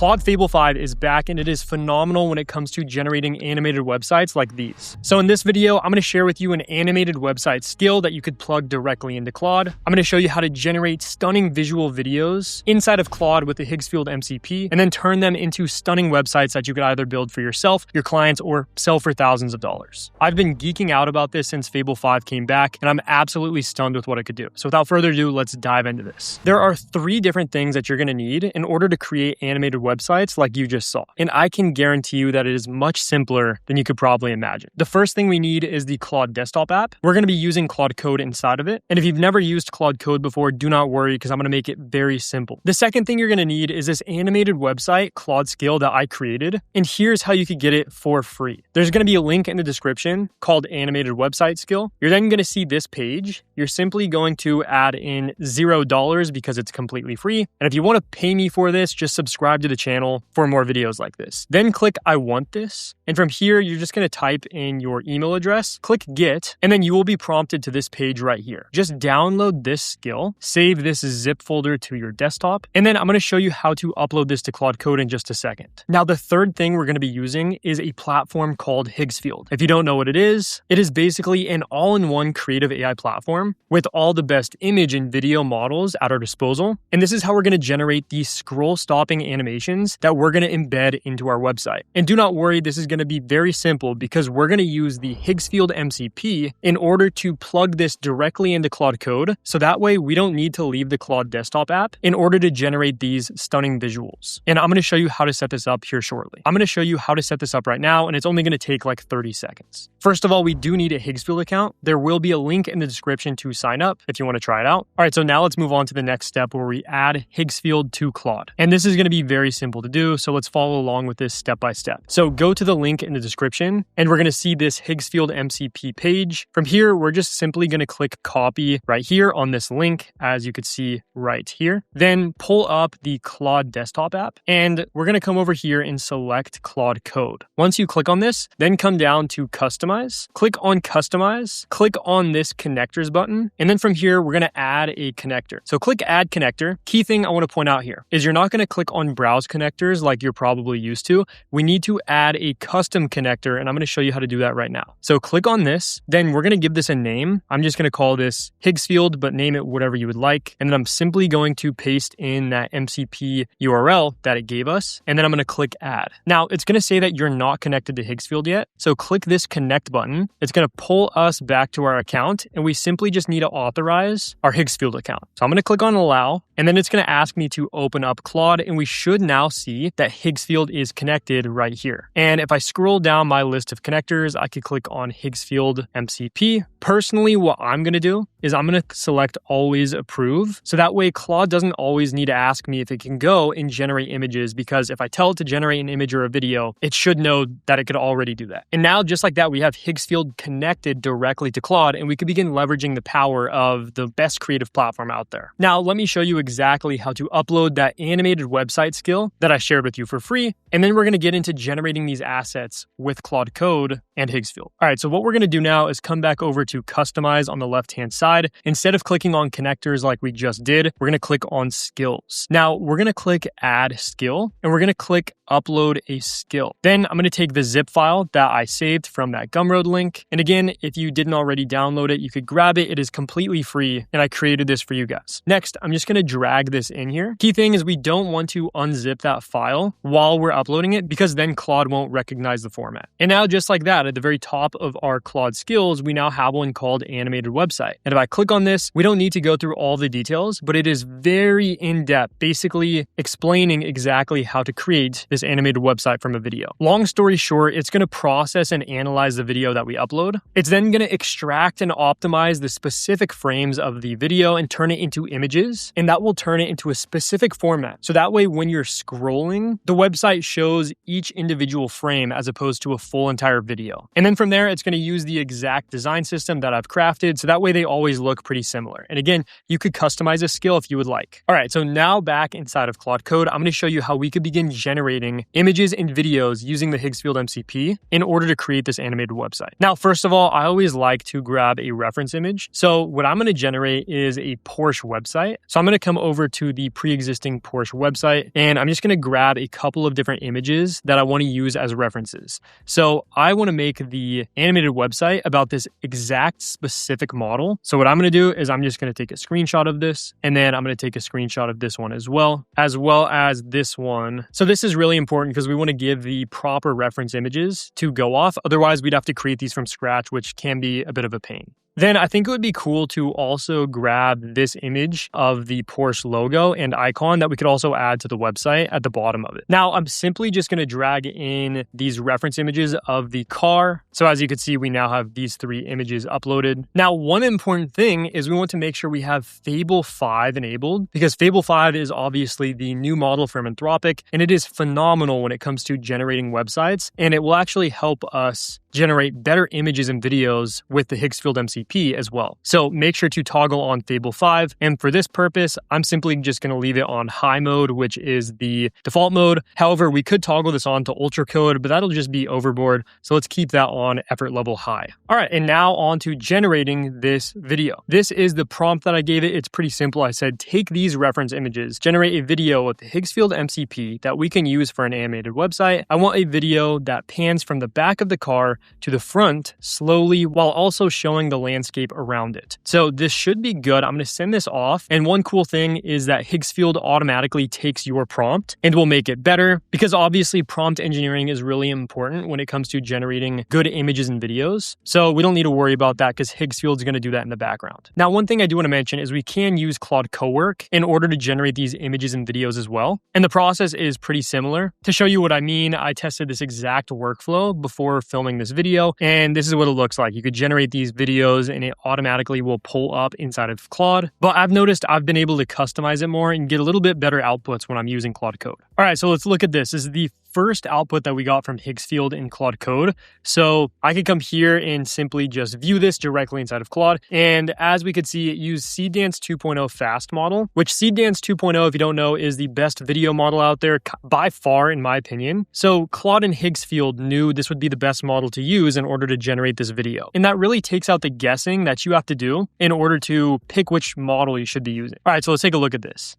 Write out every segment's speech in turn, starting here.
Claude Fable 5 is back and it is phenomenal when it comes to generating animated websites like these. So in this video, I'm going to share with you an animated website skill that you could plug directly into Claude. I'm going to show you how to generate stunning visual videos inside of Claude with the Higgsfield MCP and then turn them into stunning websites that you could either build for yourself, your clients, or sell for thousands of dollars. I've been geeking out about this since Fable 5 came back and I'm absolutely stunned with what it could do. So without further ado, let's dive into this. There are 3 different things that you're going to need in order to create animated websites like you just saw. And I can guarantee you that it is much simpler than you could probably imagine. The first thing we need is the Claude desktop app. We're going to be using Claude Code inside of it. And if you've never used Claude Code before, do not worry because I'm going to make it very simple. The second thing you're going to need is this animated website, Claude skill that I created. And here's how you could get it for free. There's going to be a link in the description called animated website skill. You're then going to see this page. You're simply going to add in $0 because it's completely free. And if you want to pay me for this, just subscribe to the channel for more videos like this. Then click I want this. And from here, you're just going to type in your email address, click get, and then you will be prompted to this page right here. Just download this skill, save this zip folder to your desktop, and then I'm going to show you how to upload this to Claude Code in just a second. Now, the third thing we're going to be using is a platform called Higgsfield. If you don't know what it is basically an all-in-one creative AI platform with all the best image and video models at our disposal. And this is how we're going to generate these scroll stopping animations that we're going to embed into our website. And do not worry, this is going to be very simple because we're going to use the Higgsfield MCP in order to plug this directly into Claude Code. So that way we don't need to leave the Claude desktop app in order to generate these stunning visuals. And I'm going to show you how to set this up here shortly. I'm going to show you how to set this up right now, and it's only going to take like 30 seconds. First of all, we do need a Higgsfield account. There will be a link in the description to sign up if you want to try it out. All right, so now let's move on to the next step where we add Higgsfield to Claude. And this is going to be very simple to do, so let's follow along with this step by step. So go to the link in the description, and we're going to see this Higgsfield MCP page. From here, we're just simply going to click copy right here on this link, as you could see right here. Then pull up the Claude desktop app, and we're going to come over here and select Claude Code. Once you click on this, then come down to Customize, click on Customize, click on this Connectors button, and then from here, we're going to add a connector. So click Add Connector. Key thing I want to point out here is you're not going to click on Browse Connectors like you're probably used to. We need to add a custom connector, and I'm going to show you how to do that right now. So click on this, then we're going to give this a name. I'm just going to call this Higgsfield, but name it whatever you would like. And then I'm simply going to paste in that MCP URL that it gave us, and then I'm going to click Add. Now, it's going to say that you're not connected to Higgsfield yet, so click this Connect button. It's going to pull us back to our account, and we simply just need to authorize our Higgsfield account. So I'm going to click on Allow, and then it's going to ask me to open up Claude, and we should now see that Higgsfield is connected right here. And if I scroll down my list of connectors, I could click on Higgsfield MCP. Personally, what I'm going to do is I'm going to select Always Approve. So that way Claude doesn't always need to ask me if it can go and generate images, because if I tell it to generate an image or a video, it should know that it could already do that. And now just like that, we have Higgsfield connected directly to Claude, and we could begin leveraging the power of the best creative platform out there. Now, let me show you exactly how to upload that animated website skill that I shared with you for free. And then we're going to get into generating these assets with Claude Code and Higgsfield. All right, so what we're going to do now is come back over to Customize on the left-hand side. Instead of clicking on connectors like we just did, we're going to click on skills. Now, we're going to click Add Skill, and we're going to click Upload a Skill. Then I'm going to take the zip file that I saved from that Gumroad link. And again, if you didn't already download it, you could grab it. It is completely free, and I created this for you guys. Next, I'm just going to drag this in here. Key thing is we don't want to unzip that file while we're uploading it, because then Claude won't recognize the format. And now, just like that, at the very top of our Claude skills, we now have one called Animated Website. And if I click on this, we don't need to go through all the details, but it is very in-depth, basically explaining exactly how to create this animated website from a video. Long story short, it's going to process and analyze the video that we upload. It's then going to extract and optimize the specific frames of the video and turn it into images, and that will turn it into a specific format. So that way, when you're scrolling, the website shows each individual frame as opposed to a full entire video. And then from there, it's going to use the exact design system that I've crafted, so that way they always look pretty similar. And again, you could customize a skill if you would like. All right, so now back inside of Claude Code, I'm going to show you how we could begin generating generating images and videos using the Higgsfield MCP in order to create this animated website. Now, first of all, I always like to grab a reference image. So what I'm going to generate is a Porsche website. So I'm going to come over to the pre-existing Porsche website, and I'm just going to grab a couple of different images that I want to use as references. So I want to make the animated website about this exact specific model. So what I'm going to do is I'm just going to take a screenshot of this, and then I'm going to take a screenshot of this one as well as this one. So this is really important because we want to give the proper reference images to go off. Otherwise, we'd have to create these from scratch, which can be a bit of a pain. Then I think it would be cool to also grab this image of the Porsche logo and icon that we could also add to the website at the bottom of it. Now, I'm simply just going to drag in these reference images of the car. So as you can see, we now have these 3 images uploaded. Now, one important thing is we want to make sure we have Fable 5 enabled, because Fable 5 is obviously the new model from Anthropic, and it is phenomenal when it comes to generating websites, and it will actually help us generate better images and videos with the Higgsfield MCP as well. So make sure to toggle on Fable 5. And for this purpose, I'm simply just going to leave it on high mode, which is the default mode. However, we could toggle this on to ultra code, but that'll just be overboard. So let's keep that on effort level high. All right, and now on to generating this video. This is the prompt that I gave it. It's pretty simple. I said, take these reference images, generate a video with the Higgsfield MCP that we can use for an animated website. I want a video that pans from the back of the car to the front slowly while also showing the landscape around it. So this should be good. I'm going to send this off. And one cool thing is that Higgsfield automatically takes your prompt and will make it better, because obviously prompt engineering is really important when it comes to generating good images and videos. So we don't need to worry about that because Higgsfield is going to do that in the background. Now, one thing I do want to mention is we can use Claude Cowork in order to generate these images and videos as well. And the process is pretty similar. To show you what I mean, I tested this exact workflow before filming this video, and this is what it looks like. You could generate these videos and it automatically will pull up inside of Claude. But I've noticed I've been able to customize it more and get a little bit better outputs when I'm using Claude Code. All right, so let's look at this. This is the first output that we got from Higgsfield in Claude Code. So I could come here and simply just view this directly inside of Claude. And as we could see, it used Seedance 2.0 fast model, which Seedance 2.0, if you don't know, is the best video model out there by far, in my opinion. So Claude and Higgsfield knew this would be the best model to use in order to generate this video. And that really takes out the guessing that you have to do in order to pick which model you should be using. All right, so let's take a look at this.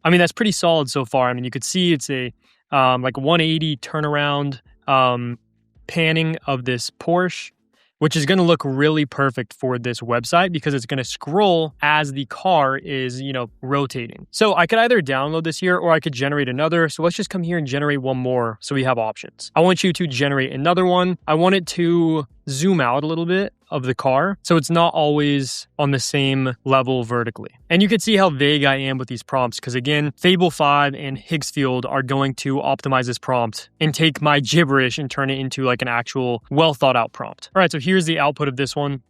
I mean, that's pretty solid so far. I mean, you could see it's a like 180 turnaround panning of this Porsche, which is going to look really perfect for this website because it's going to scroll as the car is, rotating. So I could either download this here or I could generate another. So let's just come here and generate one more so we have options. I want you to generate another one. I want it to zoom out a little bit of the car, so it's not always on the same level vertically. And you can see how vague I am with these prompts because, again, Fable 5 and Higgsfield are going to optimize this prompt and take my gibberish and turn it into like an actual well thought out prompt. All right, so here's the output of this one.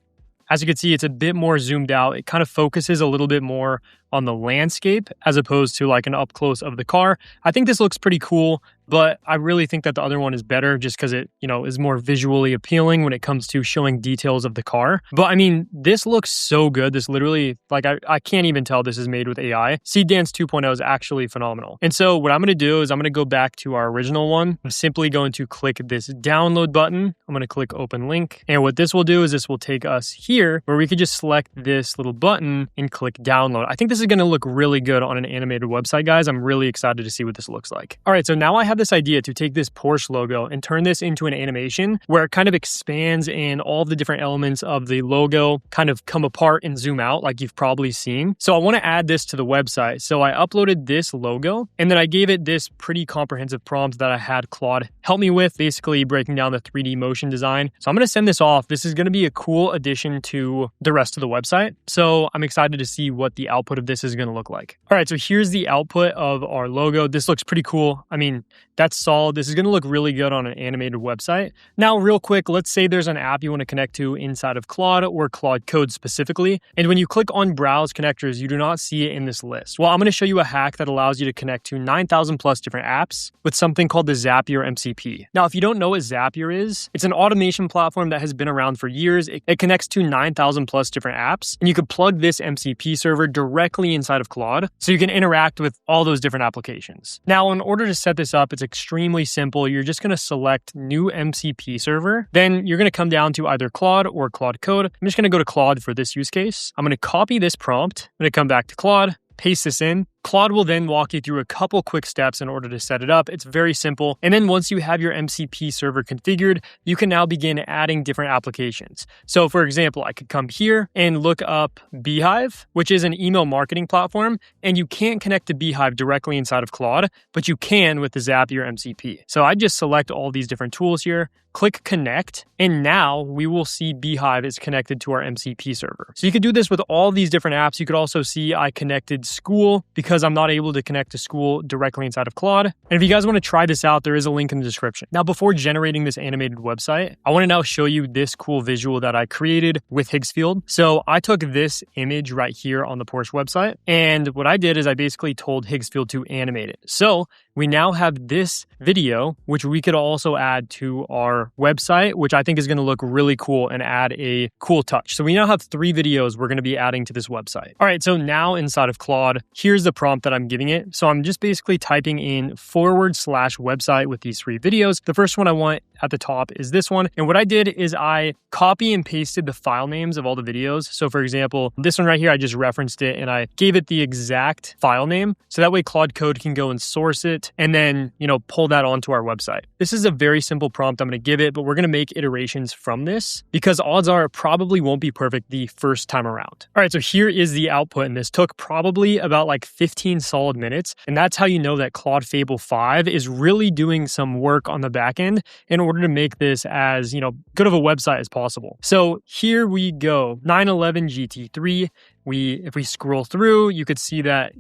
As you can see, it's a bit more zoomed out. It kind of focuses a little bit more on the landscape as opposed to like an up close of the car. I think this looks pretty cool, but I really think that the other one is better just because it, is more visually appealing when it comes to showing details of the car. But I mean, this looks so good. This literally, like I can't even tell this is made with AI. Seedance 2.0 is actually phenomenal. And so what I'm going to do is I'm going to go back to our original one. I'm simply going to click this download button. I'm going to click open link. And what this will do is this will take us here where we could just select this little button and click download. I think this is going to look really good on an animated website, guys. I'm really excited to see what this looks like. All right, so now I have this idea to take this Porsche logo and turn this into an animation where it kind of expands and all the different elements of the logo kind of come apart and zoom out like you've probably seen. So I want to add this to the website. So I uploaded this logo and then I gave it this pretty comprehensive prompt that I had Claude help me with, basically breaking down the 3D motion design. So I'm going to send this off. This is going to be a cool addition to the rest of the website. So I'm excited to see what the output of this is going to look like. All right, so here's the output of our logo. This looks pretty cool. I mean, that's solid. This is going to look really good on an animated website. Now, real quick, let's say there's an app you want to connect to inside of Claude or Claude Code specifically. And when you click on Browse Connectors, you do not see it in this list. Well, I'm going to show you a hack that allows you to connect to 9,000 plus different apps with something called the Zapier MCP. Now, if you don't know what Zapier is, it's an automation platform that has been around for years. It connects to 9,000 plus different apps, and you could plug this MCP server directly directly inside of Claude, so you can interact with all those different applications. Now, in order to set this up, it's extremely simple. You're just going to select new MCP server. Then you're going to come down to either Claude or Claude Code. I'm just going to go to Claude for this use case. I'm going to copy this prompt. I'm going to come back to Claude, paste this in. Claude will then walk you through a couple quick steps in order to set it up. It's very simple. And then once you have your MCP server configured, you can now begin adding different applications. So for example, I could come here and look up Beehive, which is an email marketing platform. And you can't connect to Beehive directly inside of Claude, but you can with the Zapier MCP. So I just select all these different tools here, click connect, and now we will see Beehive is connected to our MCP server. So you could do this with all these different apps. You could also see I connected school because I'm not able to connect to school directly inside of Claude. And if you guys want to try this out, there is a link in the description. Now, before generating this animated website, I want to now show you this cool visual that I created with Higgsfield. So I took this image right here on the Porsche website, and what I did is I basically told Higgsfield to animate it. So we now have this video, which we could also add to our website, which I think is going to look really cool and add a cool touch. So we now have 3 videos we're going to be adding to this website. All right, so now inside of Claude, here's the prompt that I'm giving it. So I'm just basically typing in /website with these 3 videos. The first one I want at the top is this one. And what I did is I copy and pasted the file names of all the videos. So for example, this one right here, I just referenced it and I gave it the exact file name. So that way Claude Code can go and source it and then, pull that onto our website. This is a very simple prompt I'm going to give it, but we're going to make iterations from this because odds are it probably won't be perfect the first time around. All right, so here is the output, and this took probably about like 15 solid minutes. And that's how you know that Claude Fable 5 is really doing some work on the back end in order to make this as, good of a website as possible. So here we go, 911 GT3. If we scroll through, you could see that,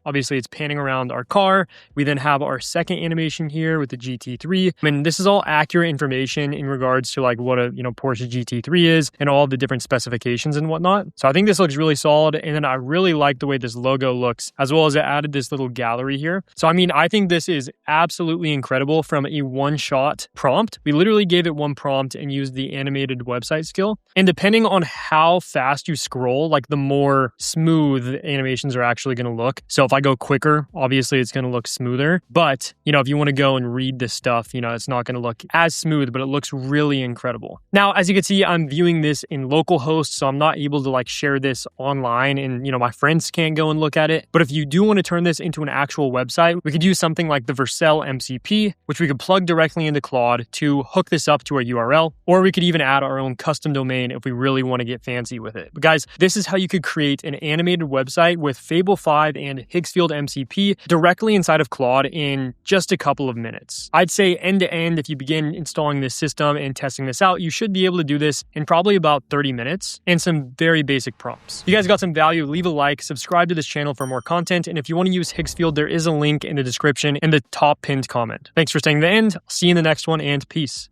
obviously it's panning around our car. We then have our second animation here with the GT3. And this is all accurate information in regards to like what a, Porsche GT3 is and all the different specifications and whatnot. So I think this looks really solid. And then I really like the way this logo looks, as well as it added this little gallery here. So I think this is absolutely incredible from a one-shot prompt. We literally gave it one prompt and used the animated website skill. And depending on how fast you scroll, like the more smooth animations are actually going to look. So if I go quicker, obviously it's going to look smoother. But, if you want to go and read this stuff, it's not going to look as smooth, but it looks really incredible. Now, as you can see, I'm viewing this in localhost, so I'm not able to share this online and, my friends can't go and look at it. But if you do want to turn this into an actual website, we could use something like the Vercel MCP, which we could plug directly into Claude to hook this up to our URL, or we could even add our own custom domain if we really want to get fancy with it. But guys, this is how you could create an animated website with Fable 5 and Higgsfield MCP directly inside of Claude in just a couple of minutes. I'd say end to end, if you begin installing this system and testing this out, you should be able to do this in probably about 30 minutes and some very basic prompts. If you guys got some value, leave a like, subscribe to this channel for more content. And if you want to use Higgsfield, there is a link in the description in the top pinned comment. Thanks for staying to the end. I'll see you in the next one, and peace.